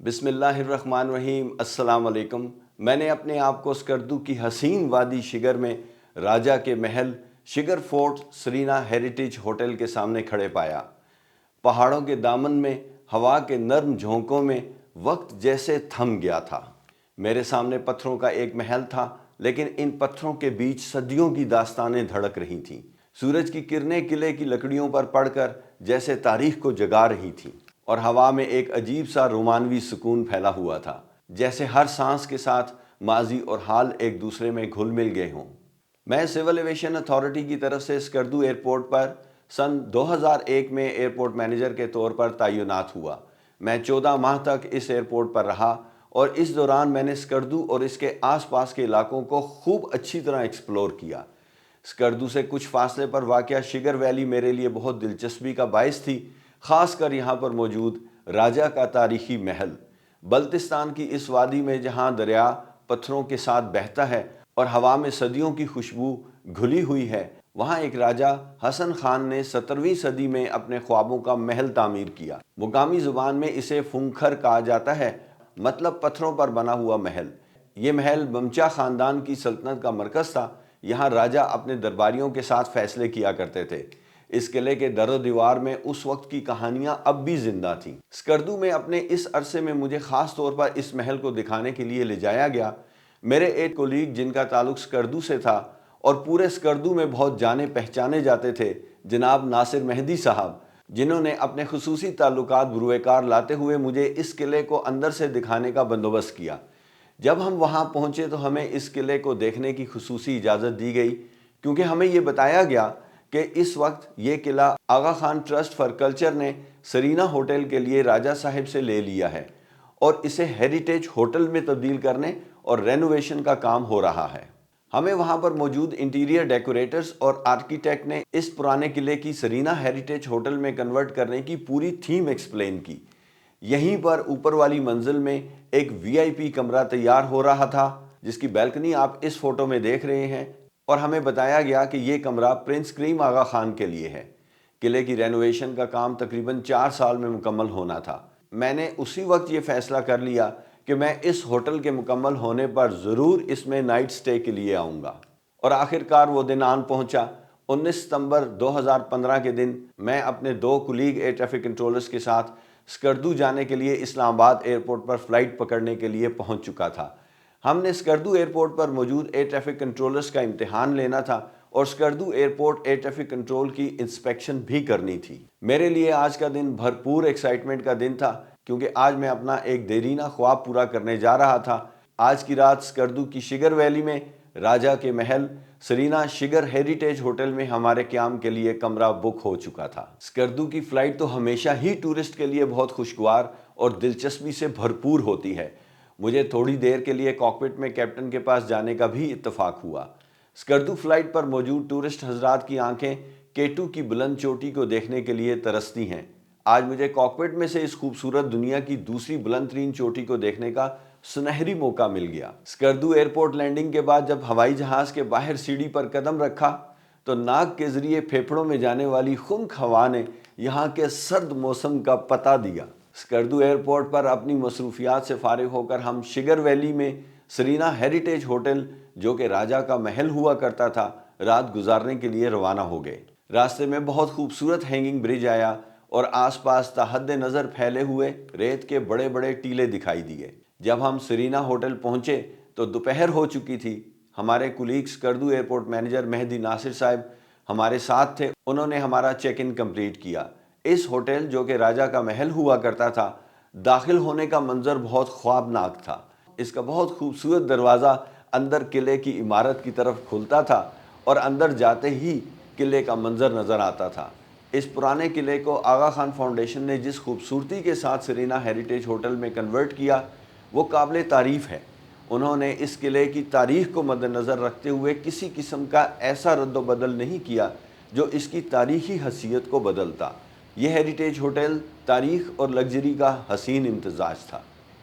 بسم اللہ الرحمن الرحیم۔ السلام علیکم۔ میں نے اپنے آپ کو اسکردو کی حسین وادی شگر میں راجہ کے محل Shigar fort Serena heritage hotel کے سامنے کھڑے پایا۔ پہاڑوں کے دامن میں ہوا کے نرم جھونکوں میں وقت جیسے تھم گیا تھا۔ میرے سامنے پتھروں کا ایک محل تھا، لیکن ان پتھروں کے بیچ صدیوں کی داستانیں دھڑک رہی تھیں۔ سورج کی کرنیں قلعے کی لکڑیوں پر پڑ کر جیسے تاریخ کو جگا رہی تھیں، اور ہوا میں ایک عجیب سا رومانوی سکون پھیلا ہوا تھا، جیسے ہر سانس کے ساتھ ماضی اور حال ایک دوسرے میں گھل مل گئے ہوں۔ میں سول ایویشن اتھارٹی کی طرف سے اسکردو ایئرپورٹ پر سن 2001 میں ایئرپورٹ مینیجر کے طور پر تعینات ہوا۔ میں 14 ماہ تک اس ایئرپورٹ پر رہا، اور اس دوران میں نے اسکردو اور اس کے آس پاس کے علاقوں کو خوب اچھی طرح ایکسپلور کیا۔ اسکردو سے کچھ فاصلے پر واقع شگر ویلی میرے لیے بہت دلچسپی کا باعث تھی، خاص کر یہاں پر موجود راجہ کا تاریخی محل۔ بلتستان کی اس وادی میں جہاں دریا پتھروں کے ساتھ بہتا ہے اور ہوا میں صدیوں کی خوشبو گھلی ہوئی ہے، وہاں ایک راجہ حسن خان نے 17ویں صدی میں اپنے خوابوں کا محل تعمیر کیا۔ مقامی زبان میں اسے فنکھر کہا جاتا ہے، مطلب پتھروں پر بنا ہوا محل۔ یہ محل بمچا خاندان کی سلطنت کا مرکز تھا۔ یہاں راجہ اپنے درباریوں کے ساتھ فیصلے کیا کرتے تھے۔ اس قلعے کے در و دیوار میں اس وقت کی کہانیاں اب بھی زندہ تھیں۔ اسکردو میں اپنے اس عرصے میں مجھے خاص طور پر اس محل کو دکھانے کے لیے لے جایا گیا۔ میرے ایک کولیگ جن کا تعلق اسکردو سے تھا اور پورے اسکردو میں بہت جانے پہچانے جاتے تھے، جناب ناصر مہدی صاحب، جنہوں نے اپنے خصوصی تعلقات بروئے کار لاتے ہوئے مجھے اس قلعے کو اندر سے دکھانے کا بندوبست کیا۔ جب ہم وہاں پہنچے تو ہمیں اس قلعے کو دیکھنے کی خصوصی اجازت دی گئی، کیونکہ ہمیں یہ بتایا گیا کہ اس وقت یہ قلعہ آغا خان ٹرسٹ فار کلچر نے سرینا ہوٹل کے لیے راجہ صاحب سے لے لیا ہے، اور اسے ہیریٹیج ہوٹل میں تبدیل کرنے اور رینوویشن کا کام ہو رہا ہے۔ ہمیں وہاں پر موجود انٹیریئر ڈیکوریٹرز اور آرکیٹیکٹ نے اس پرانے قلعے کی سرینا ہیریٹیج ہوٹل میں کنورٹ کرنے کی پوری تھیم ایکسپلین کی۔ یہیں پر اوپر والی منزل میں ایک وی آئی پی کمرہ تیار ہو رہا تھا، جس کی بیلکنی آپ اس فوٹو میں دیکھ رہے ہیں، اور ہمیں بتایا گیا کہ یہ کمرہ پرنس کریم آغا خان کے لیے ہے۔ قلعے کی رینوویشن کا کام تقریباً 4 سال میں مکمل ہونا تھا۔ میں نے اسی وقت یہ فیصلہ کر لیا کہ میں اس ہوٹل کے مکمل ہونے پر ضرور اس میں نائٹ سٹے کے لیے آؤں گا، اور آخر کار وہ دن آن پہنچا۔ 19 ستمبر 2015 کے دن میں اپنے 2 کولیگ ایئر ٹریفک کنٹرولرز کے ساتھ اسکردو جانے کے لیے اسلام آباد ایئرپورٹ پر فلائٹ پکڑنے کے لیے پہنچ چکا تھا۔ ہم نے اسکردو ایئرپورٹ پر موجود ایئر ٹریفک کنٹرولرز کا امتحان لینا تھا، اور Skardu airport air traffic control کی انسپیکشن بھی کرنی تھی۔ میرے لیے آج کا دن بھرپور ایکسائٹمنٹ کا دن تھا، کیونکہ آج میں اپنا ایک دیرینہ خواب پورا کرنے جا رہا تھا۔ آج کی رات اسکردو کی شگر ویلی میں راجہ کے Mahal Serena sugar heritage hotel میں ہمارے قیام کے لیے کمرہ بک ہو چکا تھا۔ اسکردو کی فلائٹ تو ہمیشہ ہی ٹورسٹ کے لیے بہت خوشگوار اور دلچسپی سے بھرپور ہوتی ہے۔ مجھے تھوڑی دیر کے لیے کاکپٹ میں کیپٹن کے پاس جانے کا بھی اتفاق ہوا۔ اسکردو فلائٹ پر موجود ٹورسٹ حضرات کی آنکھیں کیٹو کی بلند چوٹی کو دیکھنے کے لیے ترستی ہیں۔ آج مجھے کاکپٹ میں سے اس خوبصورت دنیا کی دوسری بلند ترین چوٹی کو دیکھنے کا سنہری موقع مل گیا۔ اسکردو ایئرپورٹ لینڈنگ کے بعد جب ہوائی جہاز کے باہر سیڑھی پر قدم رکھا تو ناک کے ذریعے پھیپھڑوں میں جانے والی خنک ہوا نے یہاں کے سرد موسم کا پتہ دیا۔ اسکردو ایئرپورٹ پر اپنی مصروفیات سے فارغ ہو کر ہم شگر ویلی میں سرینا ہیریٹیج ہوٹل، جو کہ راجہ کا محل ہوا کرتا تھا، رات گزارنے کے لیے روانہ ہو گئے۔ راستے میں بہت خوبصورت ہینگنگ برج آیا، اور آس پاس تا حد نظر پھیلے ہوئے ریت کے بڑے بڑے ٹیلے دکھائی دیے۔ جب ہم سرینا ہوٹل پہنچے تو دوپہر ہو چکی تھی۔ ہمارے کولیگ اسکردو ایئرپورٹ مینیجر مہدی ناصر صاحب ہمارے ساتھ تھے۔ انہوں نے ہمارا چیک ان کمپلیٹ کیا۔ اس ہوٹل، جو کہ راجہ کا محل ہوا کرتا تھا، داخل ہونے کا منظر بہت خوابناک تھا۔ اس کا بہت خوبصورت دروازہ اندر قلعے کی عمارت کی طرف کھلتا تھا، اور اندر جاتے ہی قلعے کا منظر نظر آتا تھا۔ اس پرانے قلعے کو آغا خان فاؤنڈیشن نے جس خوبصورتی کے ساتھ سرینا ہیریٹیج ہوٹل میں کنورٹ کیا، وہ قابل تعریف ہے۔ انہوں نے اس قلعے کی تاریخ کو مد نظر رکھتے ہوئے کسی قسم کا ایسا رد و بدل نہیں کیا جو اس کی تاریخی حیثیت کو بدلتا۔ یہ ہیریٹیج ہوٹل تاریخ اور لگژری کا حسین امتزاج تھا۔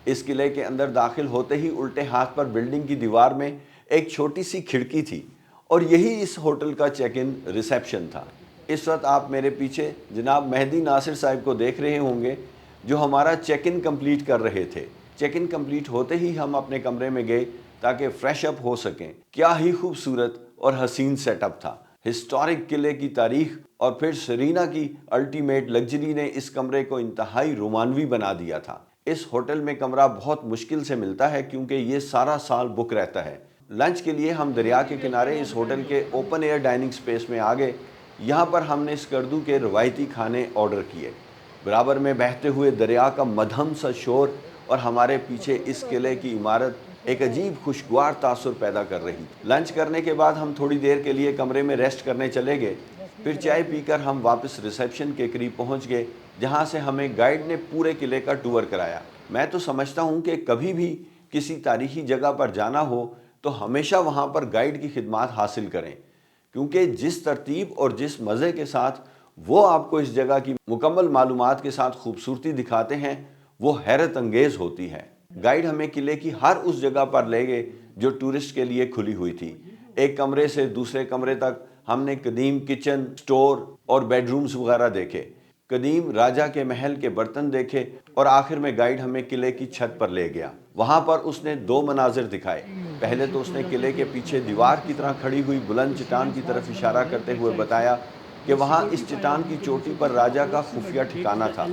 اس قلعے کے اندر داخل ہوتے ہی الٹے ہاتھ پر بلڈنگ کی دیوار میں ایک چھوٹی سی کھڑکی تھی، اور یہی اس ہوٹل کا چیک ان ریسیپشن تھا۔ اس وقت آپ میرے پیچھے جناب مہدی ناصر صاحب کو دیکھ رہے ہوں گے۔ جو ہمارا چیک ان کمپلیٹ کر رہے تھے۔ چیک ان کمپلیٹ ہوتے ہی ہم اپنے کمرے میں گئے تاکہ فریش اپ ہو سکیں۔ کیا ہی خوبصورت اور حسین سیٹ اپ تھا۔ ہسٹورک قلعے کی تاریخ اور پھر سرینا کی الٹیمیٹ لگژری نے اس کمرے کو انتہائی رومانوی بنا دیا تھا۔ اس ہوٹل میں کمرہ بہت مشکل سے ملتا ہے کیونکہ یہ سارا سال بک رہتا ہے۔ لنچ کے لیے ہم دریا کے کنارے اس ہوٹل کے اوپن ایئر ڈائننگ سپیس میں آگئے۔ یہاں پر ہم نے اسکردو کے روایتی کھانے آرڈر کیے۔ برابر میں بہتے ہوئے دریا کا مدھم سا شور اور ہمارے پیچھے اس قلعے کی عمارت ایک عجیب خوشگوار تاثر پیدا کر رہی تھی۔ لنچ کرنے کے بعد ہم تھوڑی دیر کے لیے کمرے میں ریسٹ کرنے چلے گئے۔ پھر چائے پی کر ہم واپس ریسیپشن کے قریب پہنچ گئے جہاں سے ہمیں گائیڈ نے پورے قلعے کا ٹور کرایا۔ میں تو سمجھتا ہوں کہ کبھی بھی کسی تاریخی جگہ پر جانا ہو تو ہمیشہ وہاں پر گائیڈ کی خدمات حاصل کریں، کیونکہ جس ترتیب اور جس مزے کے ساتھ وہ آپ کو اس جگہ کی مکمل معلومات کے ساتھ خوبصورتی دکھاتے ہیں وہ حیرت انگیز ہوتی ہے۔ گائیڈ ہمیں قلعے کی ہر اس جگہ پر لے گئے جو ٹورسٹ کے لیے کھلی ہوئی تھی۔ ایک کمرے سے دوسرے کمرے تک ہم نے قدیم کچن، سٹور اور بیڈ رومز وغیرہ دیکھے، قدیم راجہ کے محل کے برتن دیکھے اور آخر میں گائیڈ ہمیں قلعے کی چھت پر لے گیا۔ وہاں پر اس نے دو مناظر دکھائے۔ پہلے تو اس نے قلعے کے پیچھے دیوار کی طرح کھڑی ہوئی بلند چٹان کی طرف اشارہ کرتے ہوئے بتایا کہ وہاں اس چٹان کی چوٹی پر راجہ کا خفیہ ٹھکانہ تھا۔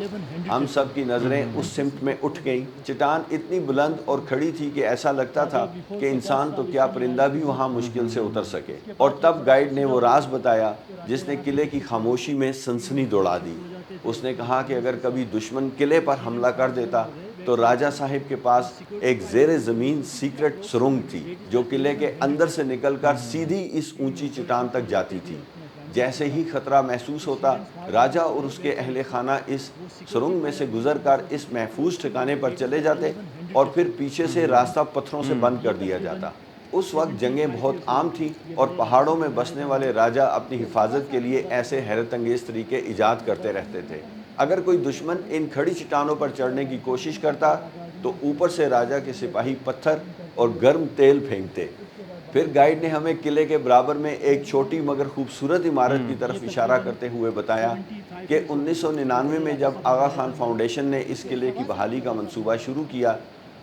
ہم سب کی نظریں اس سمت میں اٹھ گئیں۔ چٹان اتنی بلند اور کھڑی تھی کہ ایسا لگتا تھا کہ انسان تو کیا پرندہ بھی وہاں مشکل سے اتر سکے۔ اور تب گائیڈ نے وہ راز بتایا جس نے قلعے کی خاموشی میں سنسنی دوڑا دی۔ اس نے کہا کہ اگر کبھی دشمن قلعے پر حملہ کر دیتا تو راجہ صاحب کے پاس ایک زیر زمین سیکرٹ سرنگ تھی جو قلعے کے اندر سے نکل کر سیدھی اس اونچی چٹان تک جاتی تھی۔ جیسے ہی خطرہ محسوس ہوتا، راجہ اور اس کے اہل خانہ اس سرنگ میں سے گزر کر اس محفوظ ٹھکانے پر چلے جاتے اور پھر پیچھے سے راستہ پتھروں سے بند کر دیا جاتا۔ اس وقت جنگیں بہت عام تھیں اور پہاڑوں میں بسنے والے راجہ اپنی حفاظت کے لیے ایسے حیرت انگیز طریقے ایجاد کرتے رہتے تھے۔ اگر کوئی دشمن ان کھڑی چٹانوں پر چڑھنے کی کوشش کرتا تو اوپر سے راجہ کے سپاہی پتھر اور گرم تیل پھینکتے۔ پھر گائیڈ نے ہمیں قلعے کے برابر میں ایک چھوٹی مگر خوبصورت عمارت کی طرف اشارہ کرتے ہوئے بتایا کہ 1999 میں جب آغا خان فاؤنڈیشن نے اس قلعے کی بحالی کا منصوبہ شروع کیا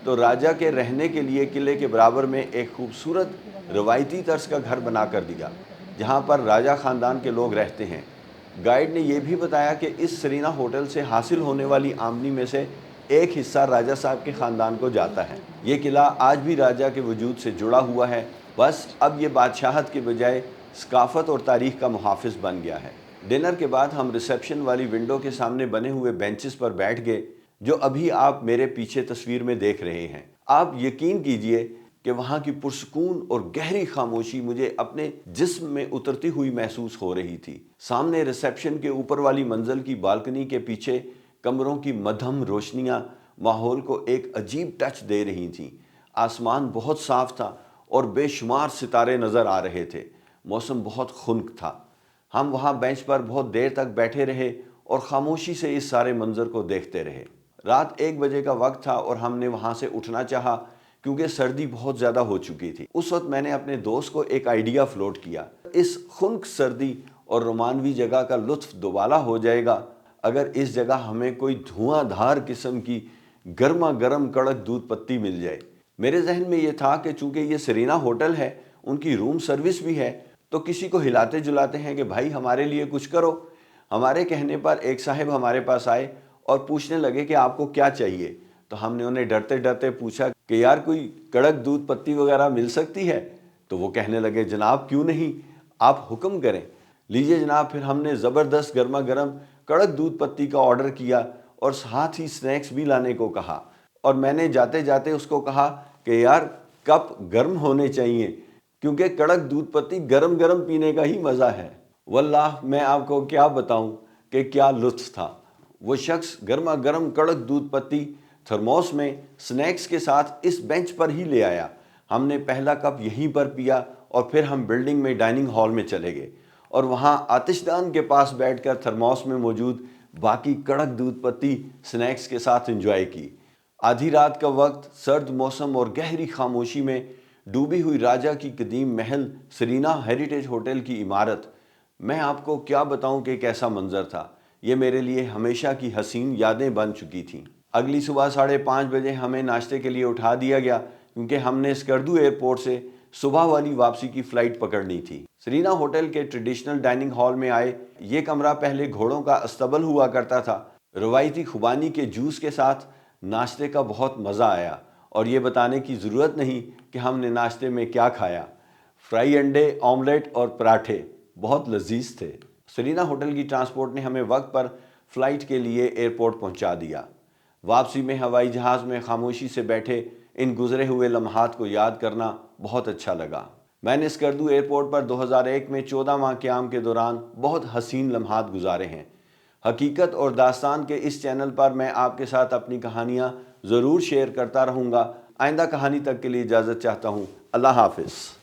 تو راجہ کے رہنے کے لیے قلعے کے برابر میں ایک خوبصورت روایتی طرز کا گھر بنا کر دیا جہاں پر راجہ خاندان کے لوگ رہتے ہیں۔ گائیڈ نے یہ بھی بتایا کہ اس سرینا ہوٹل سے حاصل ہونے والی آمدنی میں سے ایک حصہ راجہ صاحب کے خاندان کو جاتا ہے۔ یہ قلعہ آج بھی راجہ کے وجود سے جڑا ہوا ہے، بس اب یہ بادشاہت کے بجائے ثقافت اور تاریخ کا محافظ بن گیا ہے۔ ڈنر کے بعد ہم ریسیپشن والی ونڈو کے سامنے بنے ہوئے بینچز پر بیٹھ گئے جو ابھی آپ میرے پیچھے تصویر میں دیکھ رہے ہیں۔ آپ یقین کیجئے کہ وہاں کی پرسکون اور گہری خاموشی مجھے اپنے جسم میں اترتی ہوئی محسوس ہو رہی تھی۔ سامنے ریسیپشن کے اوپر والی منزل کی بالکنی کے پیچھے کمروں کی مدھم روشنیاں ماحول کو ایک عجیب ٹچ دے رہی تھیں۔ آسمان بہت صاف تھا اور بے شمار ستارے نظر آ رہے تھے۔ موسم بہت خنک تھا۔ ہم وہاں بینچ پر بہت دیر تک بیٹھے رہے اور خاموشی سے اس سارے منظر کو دیکھتے رہے۔ رات 1 بجے کا وقت تھا اور ہم نے وہاں سے اٹھنا چاہا کیونکہ سردی بہت زیادہ ہو چکی تھی۔ اس وقت میں نے اپنے دوست کو ایک آئیڈیا فلوٹ کیا۔ اس خنک سردی اور رومانوی جگہ کا لطف دوبالا ہو جائے گا اگر اس جگہ ہمیں کوئی دھواں دھار قسم کی گرما گرم کڑک دودھ پتی مل جائے۔ میرے ذہن میں یہ تھا کہ چونکہ یہ سرینا ہوٹل ہے، ان کی روم سروس بھی ہے، تو کسی کو ہلاتے جلاتے ہیں کہ بھائی ہمارے لیے کچھ کرو۔ ہمارے کہنے پر ایک صاحب ہمارے پاس آئے اور پوچھنے لگے کہ آپ کو کیا چاہیے؟ تو ہم نے انہیں ڈرتے ڈرتے پوچھا کہ یار کوئی کڑک دودھ پتی وغیرہ مل سکتی ہے؟ تو وہ کہنے لگے جناب کیوں نہیں، آپ حکم کریں۔ لیجئے جناب، پھر ہم نے زبردست گرما گرم کڑک دودھ پتی کا آرڈر کیا اور ساتھ ہی سنیکس بھی لانے کو کہا، اور میں نے جاتے جاتے اس کو کہا کہ یار کپ گرم ہونے چاہیے کیونکہ کڑک دودھ پتی گرم گرم پینے کا ہی مزہ ہے۔ واللہ میں آپ کو کیا بتاؤں کہ کیا لطف تھا۔ وہ شخص گرما گرم کڑک دودھ پتی تھرموس میں سنیکس کے ساتھ اس بینچ پر ہی لے آیا۔ ہم نے پہلا کپ یہیں پر پیا اور پھر ہم بلڈنگ میں ڈائننگ ہال میں چلے گئے اور وہاں آتش دان کے پاس بیٹھ کر تھرموس میں موجود باقی کڑک دودھ پتی سنیکس کے ساتھ انجوائے کی۔ آدھی رات کا وقت، سرد موسم اور گہری خاموشی میں ڈوبی ہوئی راجہ کی قدیم محل سرینا ہیریٹیج ہوٹل کی عمارت، میں آپ کو کیا بتاؤں کہ کیسا منظر تھا۔ یہ میرے لیے ہمیشہ کی حسین یادیں بن چکی تھیں۔ اگلی صبح 5:30 بجے ہمیں ناشتے کے لیے اٹھا دیا گیا کیونکہ ہم نے اسکردو ایئرپورٹ سے صبح والی واپسی کی فلائٹ پکڑنی تھی۔ سرینا ہوٹل کے ٹریڈیشنل ڈائننگ ہال میں آئے۔ یہ کمرہ پہلے گھوڑوں کا استبل ہوا کرتا تھا۔ روایتی خوبانی کے جوس کے ساتھ ناشتے کا بہت مزہ آیا، اور یہ بتانے کی ضرورت نہیں کہ ہم نے ناشتے میں کیا کھایا۔ فرائی انڈے، آملیٹ اور پراٹھے بہت لذیذ تھے۔ سرینا ہوٹل کی ٹرانسپورٹ نے ہمیں وقت پر فلائٹ کے لیے ایئرپورٹ پہنچا دیا۔ واپسی میں ہوائی جہاز میں خاموشی سے بیٹھے ان گزرے ہوئے لمحات کو یاد کرنا بہت اچھا لگا۔ میں نے اسکردو ایئرپورٹ پر 2001 میں 14 ماہ قیام کے دوران بہت حسین لمحات گزارے ہیں۔ حقیقت اور داستان کے اس چینل پر میں آپ کے ساتھ اپنی کہانیاں ضرور شیئر کرتا رہوں گا۔ آئندہ کہانی تک کے لیے اجازت چاہتا ہوں۔ اللہ حافظ۔